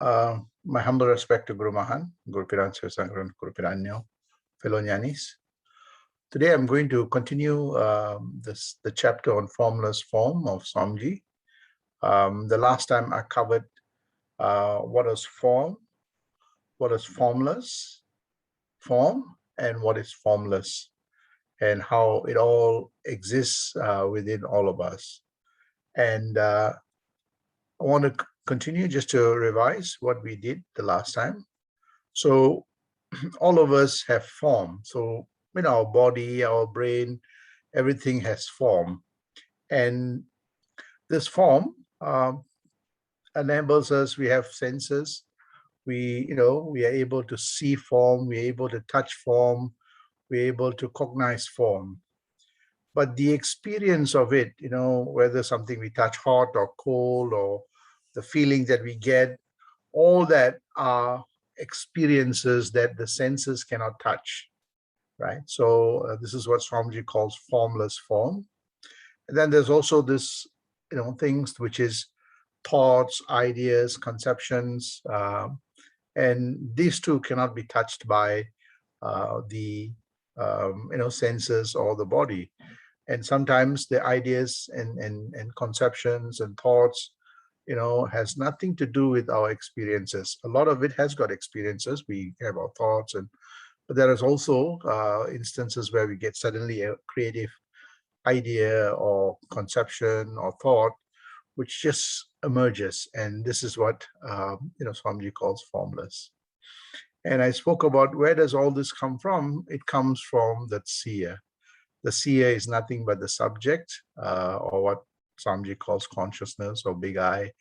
My humble respect to Guru Mahan, Guru Piran Sangran, Guru Piranyo, fellow Jnanis. Today I'm going to continue the chapter on formless form of Swamiji. The last time I covered what is form, what is formless, form, and what is formless, and how it all exists within all of us. And I want to continue just to revise what we did the last time. So all of us have form. So our body, our brain, everything has form. And this form enables us, we have senses. We are able to see form, we're able to touch form, we're able to cognize form. But the experience of it, whether something we touch hot or cold, or the feeling that we get, all that are experiences that the senses cannot touch, right? So this is what Swamiji calls formless form. And then there's also this, things which is thoughts, ideas, conceptions, and these two cannot be touched by the senses or the body. And sometimes the ideas and conceptions and thoughts, has nothing to do with our experiences. A lot of it has got experiences. We have our thoughts, but there is also instances where we get suddenly a creative idea or conception or thought, which just emerges. And this is what, Swamiji calls formless. And I spoke about where does all this come from? It comes from the seer. The seer is nothing but the subject, or what Swamiji calls consciousness or big I.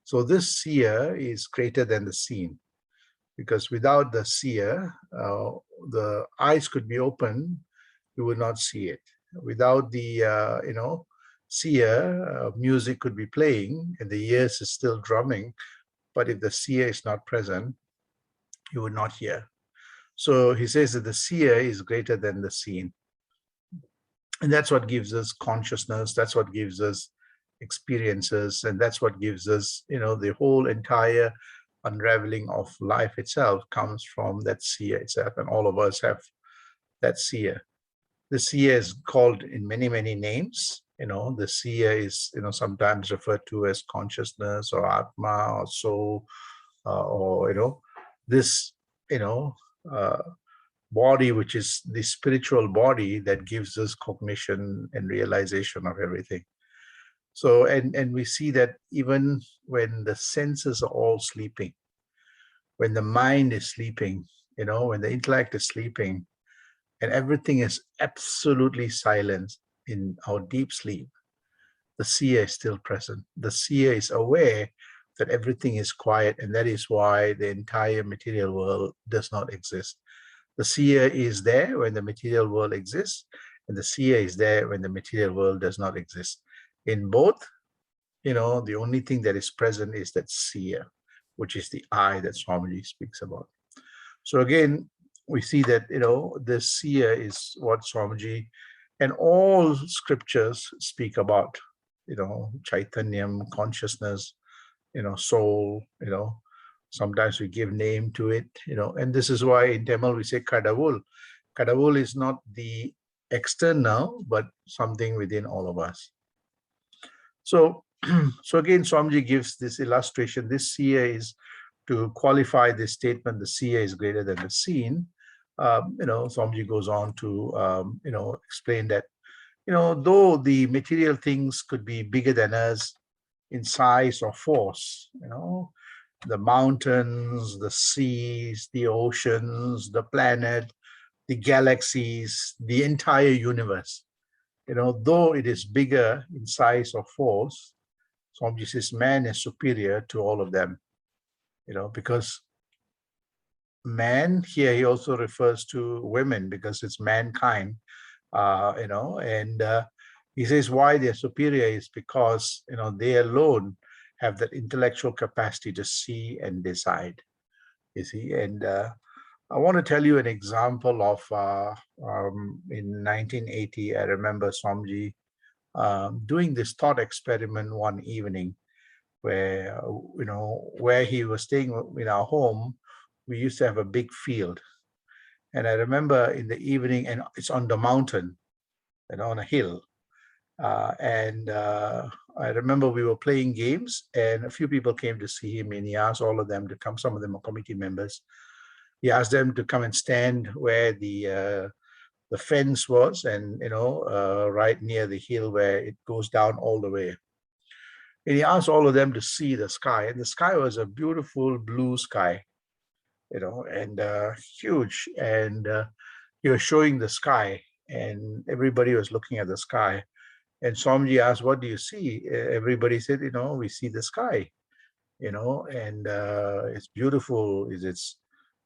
So this seer is greater than the seen, because without the seer, the eyes could be open, you would not see it. Without the, seer, music could be playing and the ears is still drumming, but if the seer is not present, you would not hear. So he says that the seer is greater than the seen. And that's what gives us consciousness. That's what gives us experiences. And that's what gives us, the whole entire unraveling of life itself comes from that seer itself. And all of us have that seer. The seer is called in many, many names. The seer is, sometimes referred to as consciousness or Atma or soul, or, this, body, which is the spiritual body that gives us cognition and realization of everything. So, and we see that even when the senses are all sleeping, when the mind is sleeping, when the intellect is sleeping, and everything is absolutely silent in our deep sleep, the seer is still present. The seer is aware that everything is quiet, and that is why the entire material world does not exist. The seer is there when the material world exists, and the seer is there when the material world does not exist. In both, the only thing that is present is that seer, which is the I that Swamiji speaks about. So again, we see that, the seer is what Swamiji and all scriptures speak about, Chaitanyam, consciousness, soul, sometimes we give name to it, and this is why in Tamil we say Kadavul. Kadavul is not the external, but something within all of us. So, so again, Swamiji gives this illustration. This seer is, to qualify this statement, the seer is greater than the seen. Swamiji goes on to, explain that, though the material things could be bigger than us in size or force, the mountains, the seas, the oceans, the planet, the galaxies, the entire universe, though it is bigger in size or force, Swamiji says man is superior to all of them, because man here, he also refers to women because it's mankind, and he says why they're superior is because, they alone have that intellectual capacity to see and decide, you see. And I want to tell you an example of, in 1980, I remember Swamiji doing this thought experiment one evening. where, where he was staying in our home, we used to have a big field. And I remember in the evening, and it's on the mountain and on a hill. And I remember we were playing games, and a few people came to see him, and he asked all of them to come. Some of them are committee members. He asked them to come and stand where the fence was, and right near the hill where it goes down all the way. And he asked all of them to see the sky, and the sky was a beautiful blue sky, and huge. And he was showing the sky, and everybody was looking at the sky. And Swamiji asked, "What do you see?" Everybody said, "We see the sky, and it's beautiful. It's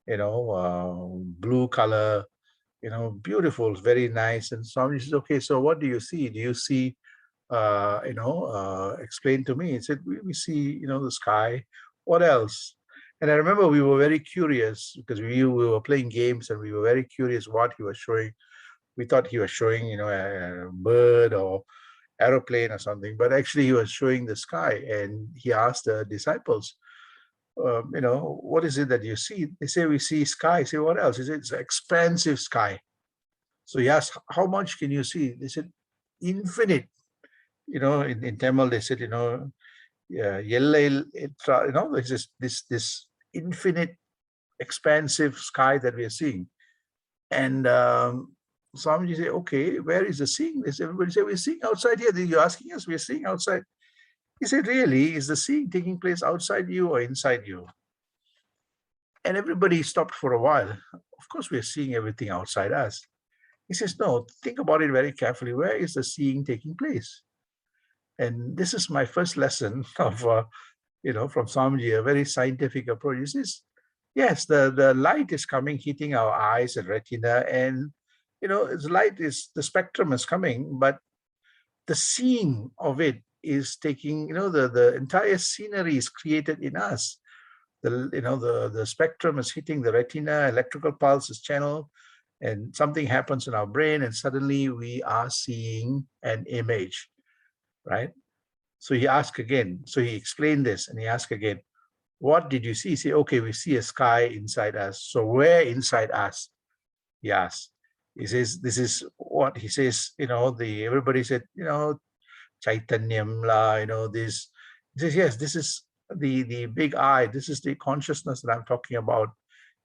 blue color, beautiful, very nice." And Swamiji says, "Okay, so what do you see? Do you see, explain to me?" He said, we see, the sky. What else?" And I remember we were very curious because we were playing games, and we were very curious what he was showing. We thought he was showing, a bird or aeroplane or something, but actually he was showing the sky. And he asked the disciples, "What is it that you see?" They say, "We see sky." I say, "What else?" He said, "It's an expansive sky." So he asked, "How much can you see?" They said, "Infinite." In Tamil they said, it's this infinite, expansive sky that we are seeing. And Swamiji say, "Okay, where is the seeing?" They say, everybody say, "We're seeing outside here." You're asking us, we're seeing outside. He said, "Really? Is the seeing taking place outside you or inside you?" And everybody stopped for a while. "Of course, we're seeing everything outside us." He says, "No, think about it very carefully. Where is the seeing taking place?" And this is my first lesson of, from Swamiji, a very scientific approach. He says, yes, the light is coming, hitting our eyes and retina, and the spectrum is coming, but the seeing of it is taking, the entire scenery is created in us. The spectrum is hitting the retina, electrical pulse is channeled, and something happens in our brain, and suddenly we are seeing an image, right? So he asked again. So he explained this, and he asked again, "What did you see?" He said, "Okay, we see a sky inside us." So where inside us? He asked. He says, "This is what," he says, everybody said, Chaitanyam la, this. He says, "Yes, this is the big I. This is the consciousness that I'm talking about."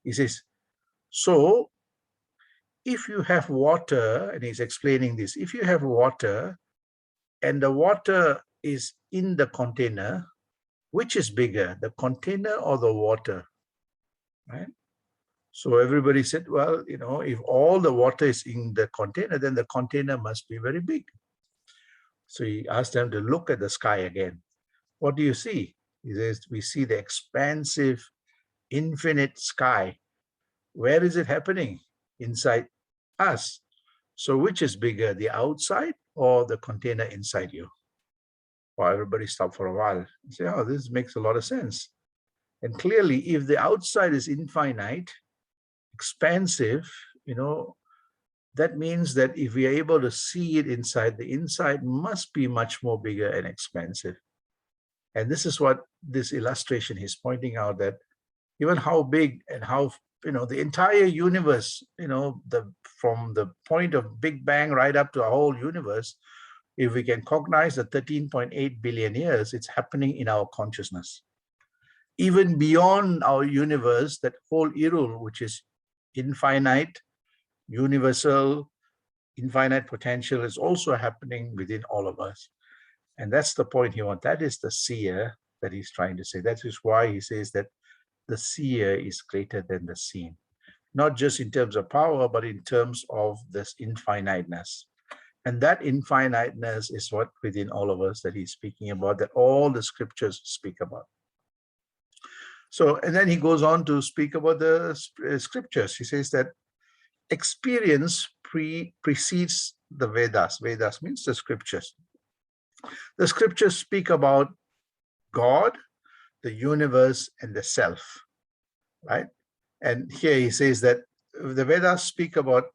He says, "So if you have water," and he's explaining this, "if you have water and the water is in the container, which is bigger, the container or the water?" Right? So everybody said, "Well, if all the water is in the container, then the container must be very big." So he asked them to look at the sky again. "What do you see?" He says, "We see the expansive, infinite sky." Where is it happening? Inside us. So which is bigger, the outside or the container inside you? Well, everybody stopped for a while and say, "Oh, this makes a lot of sense." And clearly, if the outside is infinite, expansive, that means that if we are able to see it inside, the inside must be much more bigger and expansive. And this is what this illustration is pointing out, that even how big and how, the entire universe, from the point of Big Bang right up to our whole universe, if we can cognize the 13.8 billion years, it's happening in our consciousness. Even beyond our universe, that whole Irul, which is infinite, universal, infinite potential, is also happening within all of us. And that's the point he wants. That is the seer that he's trying to say. That is why he says that the seer is greater than the seen. Not just in terms of power, but in terms of this infiniteness. And that infiniteness is what within all of us that he's speaking about, that all the scriptures speak about. So, and then he goes on to speak about the scriptures. He says that experience precedes the Vedas. Vedas means the scriptures. The scriptures speak about God, the universe, and the self, right? And here he says that the Vedas speak about,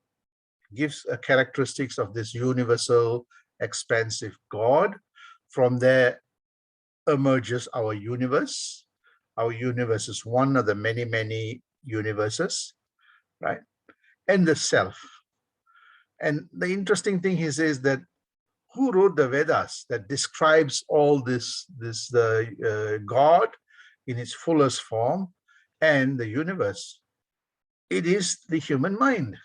gives a characteristics of this universal, expansive God. From there, emerges our universe. Our universe is one of the many, many universes, right? And the self. And the interesting thing he says that who wrote the Vedas that describes all this God in its fullest form and the universe? It is the human mind.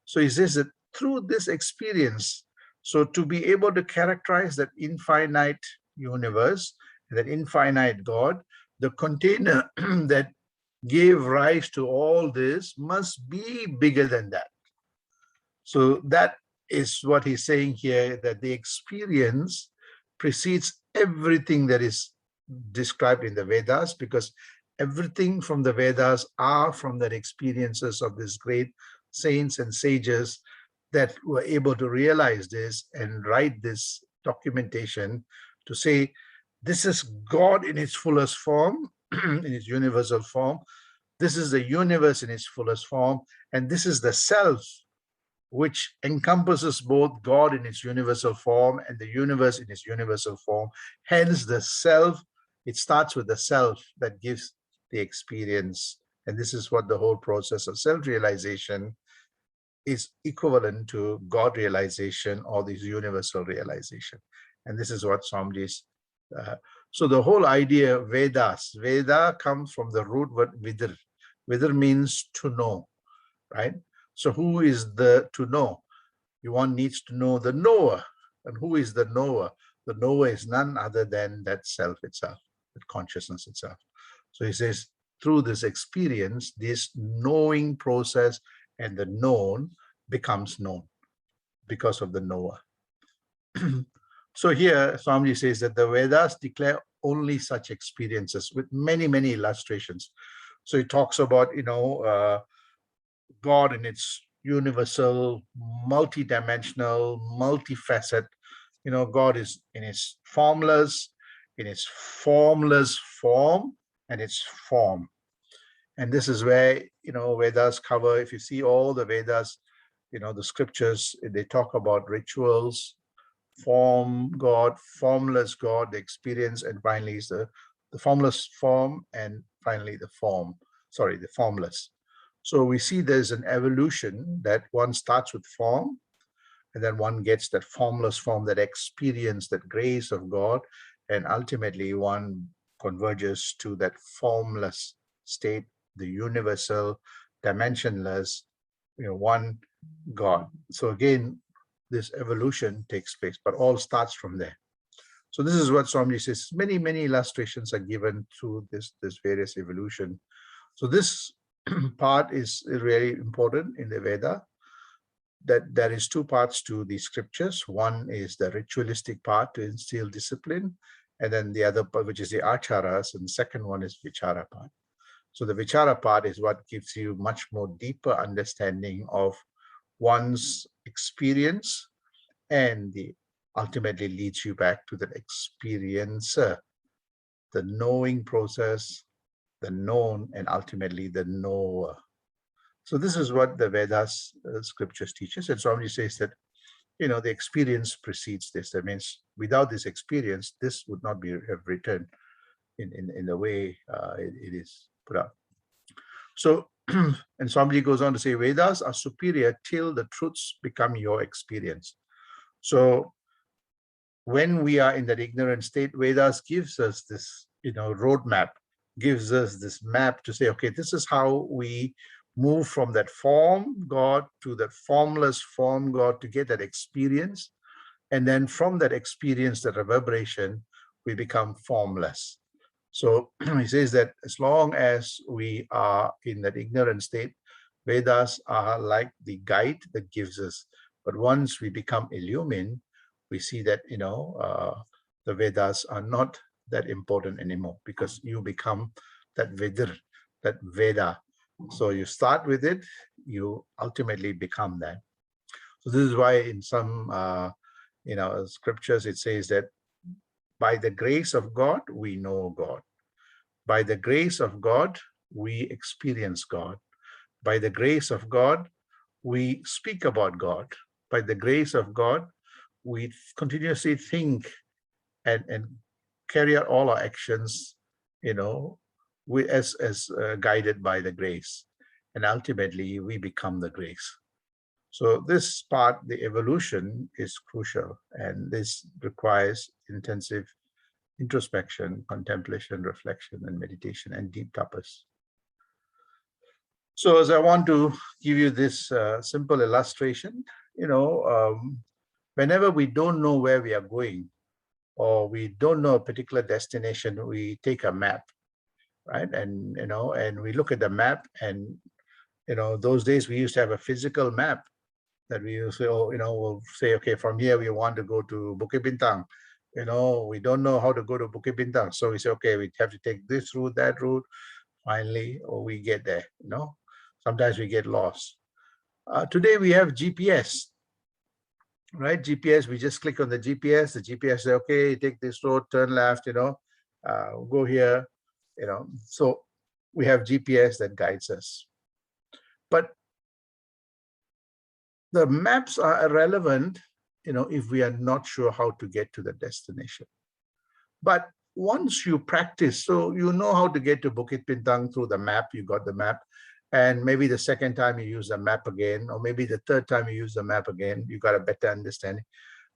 So he says that through this experience, so to be able to characterize that infinite universe, that infinite God, the container that gave rise to all this must be bigger than that. So that is what he's saying here, that the experience precedes everything that is described in the Vedas, because everything from the Vedas are from the experiences of these great saints and sages that were able to realize this and write this documentation to say, this is God in its fullest form, in its universal form. This is the universe in its fullest form. And this is the self, which encompasses both God in its universal form and the universe in its universal form. Hence, the self, it starts with the self that gives the experience. And this is what the whole process of self-realization is equivalent to God realization or this universal realization. And this is what Swamiji's. So the whole idea of Vedas, Veda comes from the root word vidir. Vidir means to know, right? So who is the to know? One needs to know the knower. And who is the knower? The knower is none other than that self itself, that consciousness itself. So he says, through this experience, this knowing process and the known becomes known because of the knower. So here, Swamiji says that the Vedas declare only such experiences with many, many illustrations. So he talks about, God in its universal, multi-dimensional, multifaceted. God is in its formless, in its formless form, and its form. And this is where, Vedas cover, if you see all the Vedas, the scriptures, they talk about rituals, form God, formless God, the experience, and finally is the formless form, and finally the formless. So we see there's an evolution that one starts with form, and then one gets that formless form, that experience, that grace of God, and ultimately one converges to that formless state, the universal, dimensionless, one God. So again, this evolution takes place, but all starts from there. So this is what Swamiji says. Many, many illustrations are given through this various evolution. So this part is really important in the Veda, that there is two parts to the scriptures. One is the ritualistic part to instill discipline, and then the other part, which is the acharas, and the second one is vichara part. So the vichara part is what gives you much more deeper understanding of one's experience, and ultimately leads you back to the experiencer, the knowing process, the known, and ultimately the knower. So this is what the Vedas scriptures teaches. And Swamiji says that, the experience precedes this. That means without this experience, this would not be have written in the way it is put out. So, and Swamiji goes on to say, Vedas are superior till the truths become your experience. So when we are in that ignorant state, Vedas gives us this, roadmap, gives us this map to say, okay, this is how we move from that form God to that formless form God to get that experience. And then from that experience, that reverberation, we become formless. So he says that as long as we are in that ignorant state, Vedas are like the guide that gives us. But once we become illumined, we see that, the Vedas are not that important anymore, because you become that Vedir, that Veda. So you start with it, you ultimately become that. So this is why in some, scriptures, it says that by the grace of God, we know God. By the grace of God, we experience God. By the grace of God, we speak about God. By the grace of God, we continuously think and carry out all our actions, we as guided by the grace, and ultimately we become the grace. So this part, the evolution, is crucial, and this requires intensive introspection, contemplation, reflection, and meditation, and deep tapas. So as I want to give you this simple illustration, whenever we don't know where we are going, or we don't know a particular destination, we take a map, right? And we look at the map, and those days we used to have a physical map that we used to, we'll say, okay, from here we want to go to Bukit Bintang. We don't know how to go to Bukit Bintang, so we say, okay, we have to take this route, that route. Finally, or we get there. Sometimes we get lost. Today we have GPS, right? GPS, we just click on the GPS. The GPS say, okay, take this road, turn left, go here, So we have GPS that guides us. But the maps are irrelevant, if we are not sure how to get to the destination. But once you practice, so you know how to get to Bukit Bintang through the map, you got the map, and maybe the second time you use the map again, or maybe the third time you use the map again, you got a better understanding.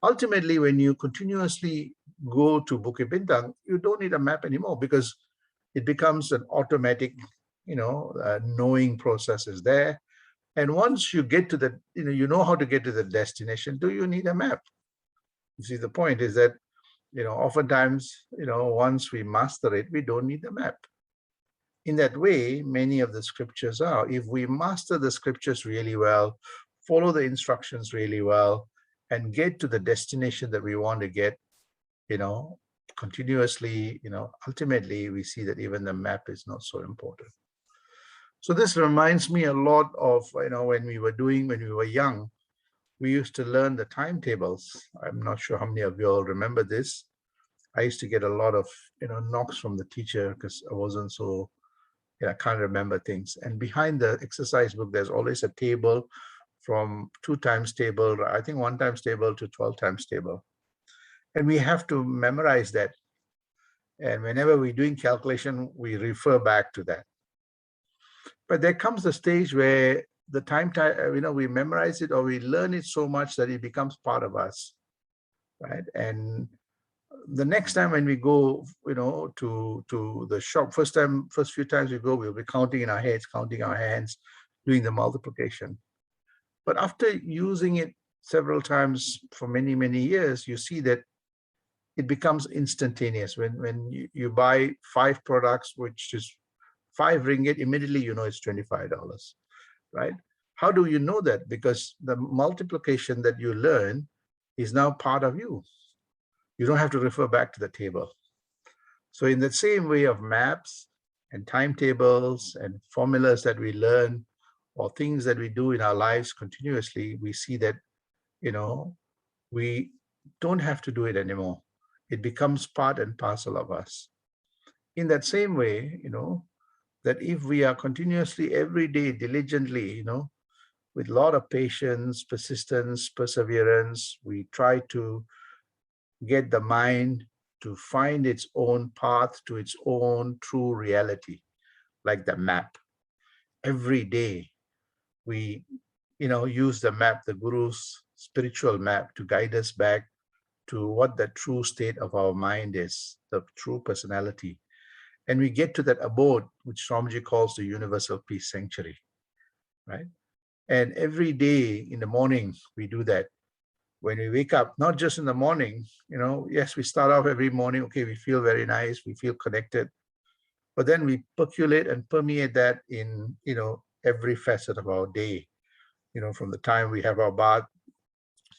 Ultimately, when you continuously go to Bukit Bintang, you don't need a map anymore, because it becomes an automatic, knowing process is there. And once you get to the, you know how to get to the destination, do you need a map? You see, the point is that, oftentimes, once we master it, we don't need the map. In that way, many of the scriptures are. If we master the scriptures really well, follow the instructions really well, and get to the destination that we want to get, continuously, ultimately we see that even the map is not so important. So this reminds me a lot of, when we were young, we used to learn the timetables. I'm not sure how many of you all remember this. I used to get a lot of, knocks from the teacher because I wasn't so, I can't remember things. And behind the exercise book, there's always a table from 2 times table, I think 1 times table to 12 times table. And we have to memorize that. And whenever we're doing calculation, we refer back to that. But there comes a stage where the time, we memorize it or we learn it so much that it becomes part of us, right? And the next time when we go, to the shop, first few times we go, we'll be counting in our heads, counting our hands, doing the multiplication. But after using it several times for many, many years, you see that it becomes instantaneous. When you buy 5 products, which is 5 ringgit, immediately it's $25, right? How do you know that? Because the multiplication that you learn is now part of you. You don't have to refer back to the table. So in the same way of maps and timetables and formulas that we learn, or things that we do in our lives continuously, we see that, we don't have to do it anymore. It becomes part and parcel of us. In that same way, that if we are continuously, every day, diligently, with a lot of patience, persistence, perseverance, we try to get the mind to find its own path to its own true reality, like the map. Every day, we, use the map, the Guru's spiritual map, to guide us back to what the true state of our mind is, the true personality. And we get to that abode, which Swamiji calls the universal peace sanctuary, right? And every day in the morning, we do that. When we wake up, not just in the morning, yes, we start off every morning, okay, we feel very nice, we feel connected, but then we percolate and permeate that in, every facet of our day, from the time we have our bath,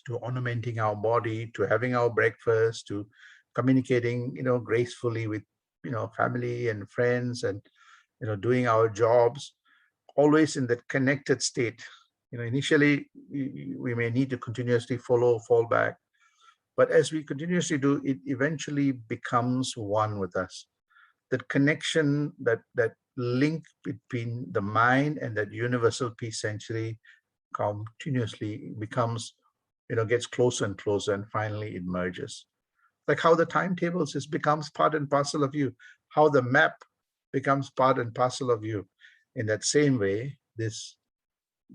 to ornamenting our body, to having our breakfast, to communicating, gracefully with, family and friends, and, doing our jobs, always in that connected state. Initially, we may need to continuously fall back, but as we continuously do, it eventually becomes one with us. That connection, that link between the mind and that universal peace sanctuary continuously becomes, gets closer and closer, and finally it merges. Like how the timetables becomes part and parcel of you, how the map becomes part and parcel of you. In that same way, this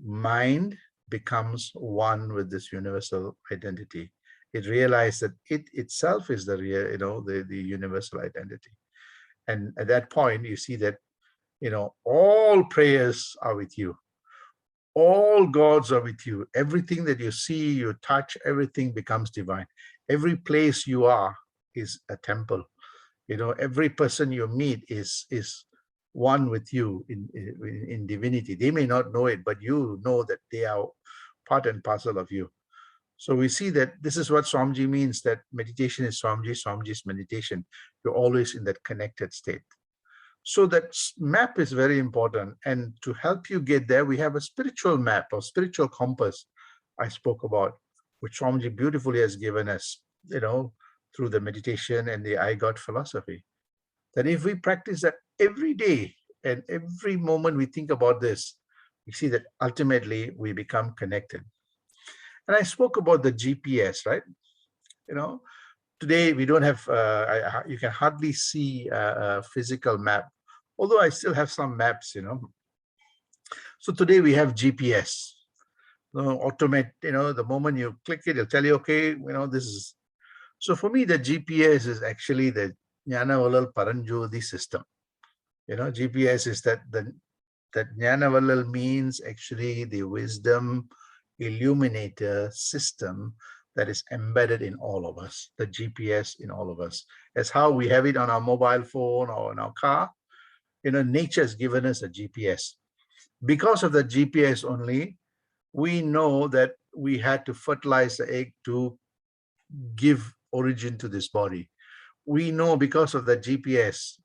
mind becomes one with this universal identity. It realized that it itself is the real, the universal identity. And at that point, you see that, all prayers are with you. All gods are with you. Everything that you see, you touch, everything becomes divine. Every place you are is a temple. Every person you meet is one with you in divinity. They may not know it, but you know that they are part and parcel of you. So we see that this is what Swamiji means, that meditation is Swamiji, Swamiji is meditation. You're always in that connected state. So that map is very important. And to help you get there, we have a spiritual map or spiritual compass I spoke about, which Swamiji beautifully has given us, through the meditation and the I God philosophy. That if we practice that every day and every moment we think about this, we see that ultimately we become connected. And I spoke about the GPS, right? Today we don't have, you can hardly see a physical map, although I still have some maps, So today we have GPS. Automate, the moment you click it, it'll tell you, okay, this is. So for me, the GPS is actually the Jnana Vallal Paranjodi system. GPS is that Jnana Vallal means actually the wisdom illuminator system that is embedded in all of us, the GPS in all of us. As how we have it on our mobile phone or in our car. Nature has given us a GPS. Because of the GPS only, we know that we had to fertilize the egg to give origin to this body. We know because of the GPS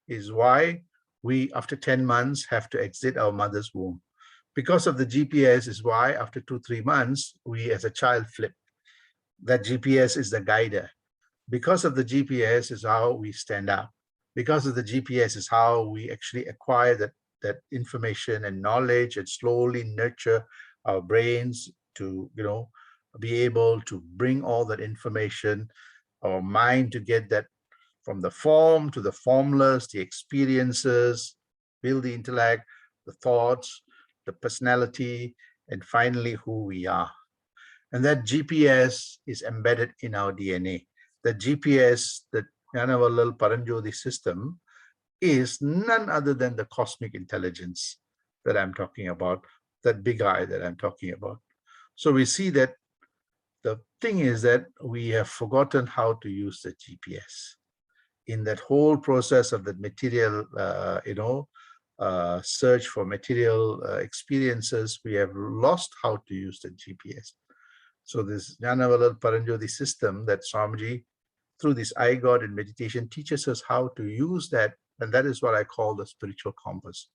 is why we, after 10 months, have to exit our mother's womb. Because of the GPS is why after 2-3 months, we as a child flip. That GPS is the guider. Because of the GPS is how we stand up. Because of the GPS is how we actually acquire that information and knowledge and slowly nurture our brains to, be able to bring all that information, our mind to get that from the form to the formless, the experiences, build the intellect, the thoughts, the personality, and finally who we are. And that GPS is embedded in our DNA. The GPS, the Jnana Vallal Paranjodi system, is none other than the cosmic intelligence that I'm talking about, that big I that I'm talking about. So we see that the thing is that we have forgotten how to use the GPS. In that whole process of the material, search for material experiences, we have lost how to use the GPS. So this Jnana Vallal Paranjodi system that Swamiji, through this I God and meditation, teaches us how to use that. And that is what I call the spiritual compass.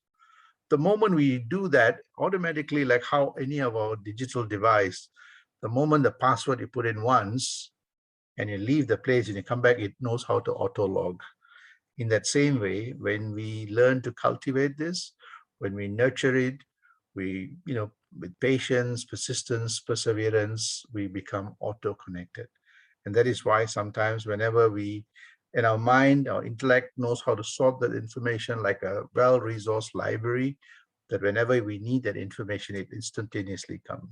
The moment we do that, automatically, like how any of our digital device, the moment the password you put in once and you leave the place and you come back, it knows how to auto log. In that same way, when we learn to cultivate this, when we nurture it, we, with patience, persistence, perseverance, we become auto-connected. And that is why sometimes whenever we, in our mind, our intellect knows how to sort that information like a well-resourced library, that whenever we need that information, it instantaneously comes.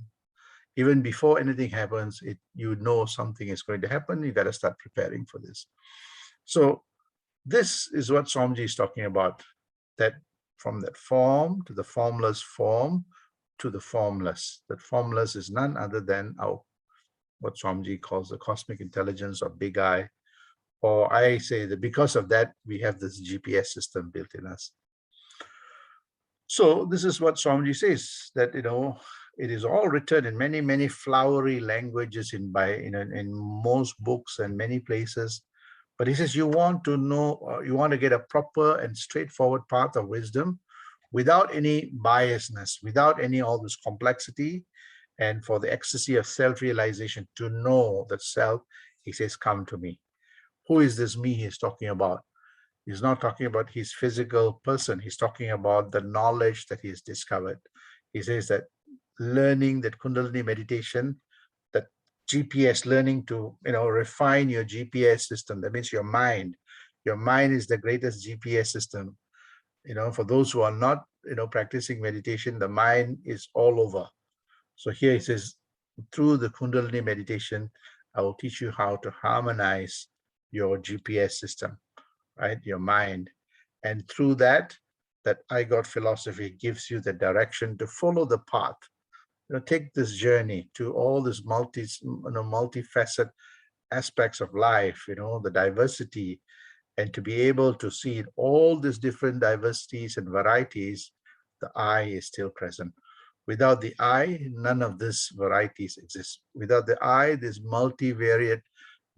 Even before anything happens, you know something is going to happen, you got to start preparing for this. So this is what Swamiji is talking about, that from that form to the formless form to the formless. That formless is none other than what Swamiji calls the cosmic intelligence or big I. Or I say that because of that, we have this GPS system built in us. So this is what Swamiji says, that, it is all written in many, many flowery languages in most books and many places. But he says, you want to know, you want to get a proper and straightforward path of wisdom without any biasness, without any all this complexity, and for the ecstasy of self-realization, to know that self, he says, come to me. Who is this me he's talking about? He's not talking about his physical person. He's talking about the knowledge that he's discovered. He says that learning that Kundalini meditation, that GPS, learning to, refine your GPS system. That means your mind. Your mind is the greatest GPS system. For those who are not, practicing meditation, the mind is all over. So here it says, through the Kundalini meditation, I will teach you how to harmonize your GPS system, right? Your mind. And through that I got philosophy gives you the direction to follow the path. Take this journey to all these multifaceted aspects of life, the diversity, and to be able to see all these different diversities and varieties, the I is still present. Without the I, none of these varieties exist. Without the I, this multivariate,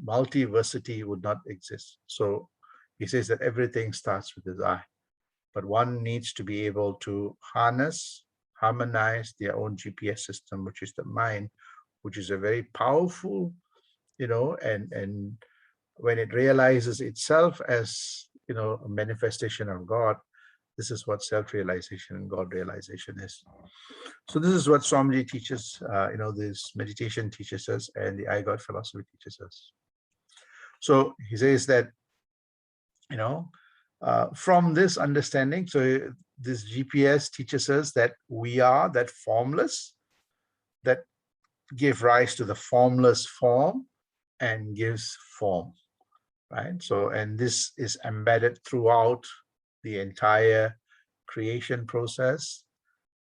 multiversity would not exist. So he says that everything starts with his I, but one needs to be able to harmonize their own GPS system, which is the mind, which is a very powerful, and when it realizes itself as, a manifestation of God, this is what self-realization and God realization is. So this is what Swamiji teaches, this meditation teaches us, and the I God philosophy teaches us. So he says that, from this understanding, so this GPS teaches us that we are that formless, that give rise to the formless form and gives form, right? So, and this is embedded throughout the entire creation process,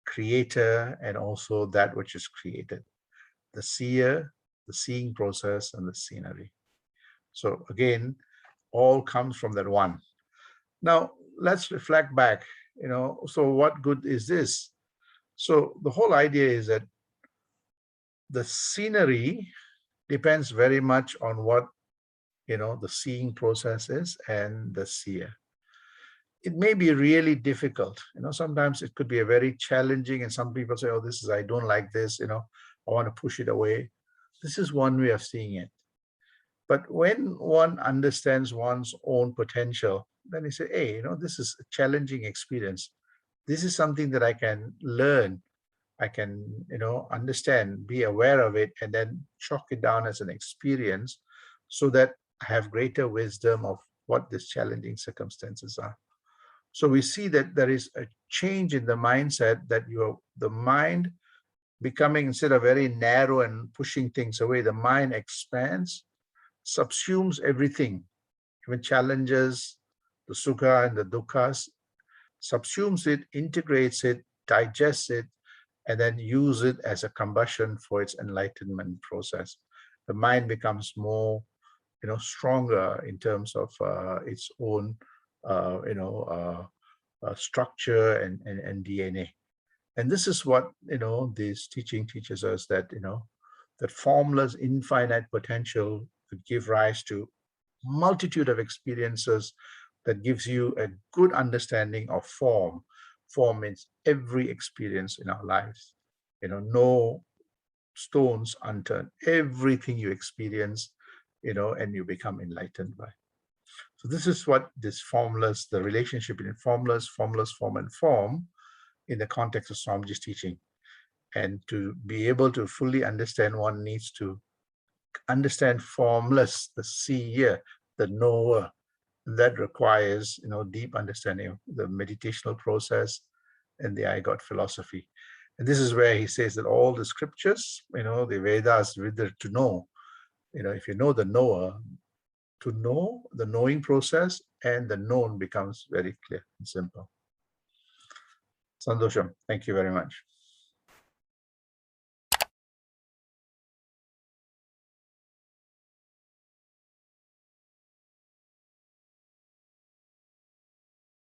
creator, and also that which is created, the seer, the seeing process, and the scenery. So again, all comes from that one. Now, let's reflect back, so what good is this? So the whole idea is that the scenery depends very much on what, the seeing process is and the seer. It may be really difficult. Sometimes it could be a very challenging, and some people say, oh, I don't like this, I want to push it away. This is one way of seeing it. But when one understands one's own potential, then you say, hey, this is a challenging experience. This is something that I can learn. I can, understand, be aware of it, and then chalk it down as an experience so that I have greater wisdom of what these challenging circumstances are. So we see that there is a change in the mindset, that the mind becoming, instead of very narrow and pushing things away, the mind expands, subsumes everything, even challenges, the sukha and the dukkhas, subsumes it, integrates it, digests it, and then use it as a combustion for its enlightenment process. The mind becomes more, stronger in terms of its own, structure and DNA. And this is what, this teaching teaches us, that, that formless infinite potential could give rise to multitude of experiences that gives you a good understanding of form. Form means every experience in our lives. No stones unturned. Everything you experience, and you become enlightened by. So this is what this formless, the relationship between formless, form, and form in the context of Swamiji's teaching. And to be able to fully understand, one needs to understand formless, the seer, the knower. That requires, deep understanding of the meditational process and the I God philosophy. And this is where he says that all the scriptures, the Vedas, to know, if you know the knower, to know the knowing process, and the known becomes very clear and simple. Sandosham, thank you very much.